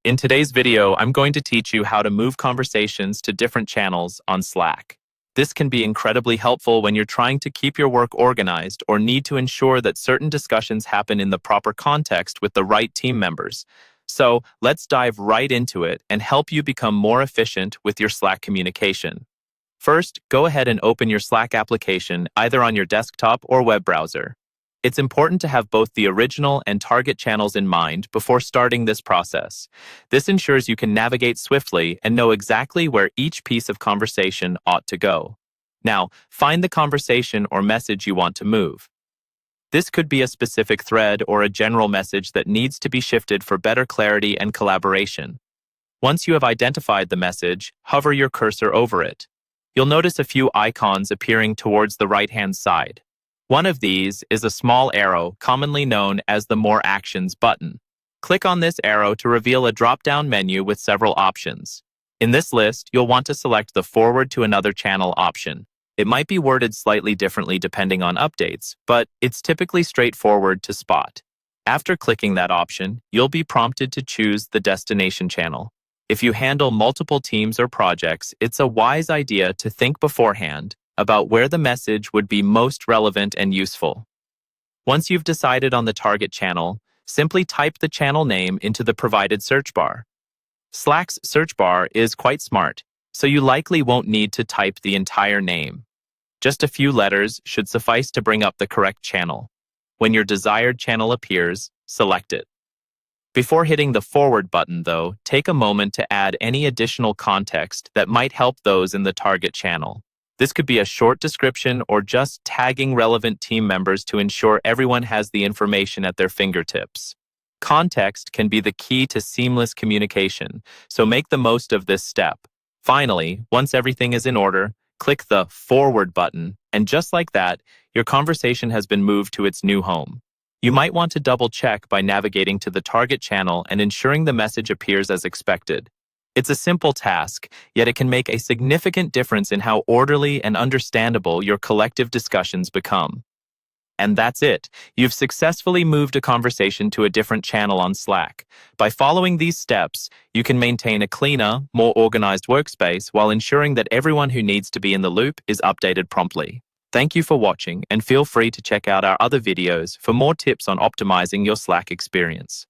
In today's video, I'm going to teach you how to move conversations to different channels on Slack. This can be incredibly helpful when you're trying to keep your work organized or need to ensure that certain discussions happen in the proper context with the right team members. So let's dive right into it and help you become more efficient with your Slack communication. First, go ahead and open your Slack application either on your desktop or web browser. It's important to have both the original and target channels in mind before starting this process. This ensures you can navigate swiftly and know exactly where each piece of conversation ought to go. Now, find the conversation or message you want to move. This could be a specific thread or a general message that needs to be shifted for better clarity and collaboration. Once you have identified the message, hover your cursor over it. You'll notice a few icons appearing towards the right-hand side. One of these is a small arrow commonly known as the More Actions button. Click on this arrow to reveal a drop-down menu with several options. In this list, you'll want to select the Forward to Another Channel option. It might be worded slightly differently depending on updates, but it's typically straightforward to spot. After clicking that option, you'll be prompted to choose the destination channel. If you handle multiple teams or projects, it's a wise idea to think beforehand about where the message would be most relevant and useful. Once you've decided on the target channel, simply type the channel name into the provided search bar. Slack's search bar is quite smart, so you likely won't need to type the entire name. Just a few letters should suffice to bring up the correct channel. When your desired channel appears, select it. Before hitting the Forward button, though, take a moment to add any additional context that might help those in the target channel. This could be a short description or just tagging relevant team members to ensure everyone has the information at their fingertips. Context can be the key to seamless communication, so make the most of this step. Finally, once everything is in order, click the Forward button, and just like that, your conversation has been moved to its new home. You might want to double-check by navigating to the target channel and ensuring the message appears as expected. It's a simple task, yet it can make a significant difference in how orderly and understandable your collective discussions become. And that's it. You've successfully moved a conversation to a different channel on Slack. By following these steps, you can maintain a cleaner, more organized workspace while ensuring that everyone who needs to be in the loop is updated promptly. Thank you for watching, and feel free to check out our other videos for more tips on optimizing your Slack experience.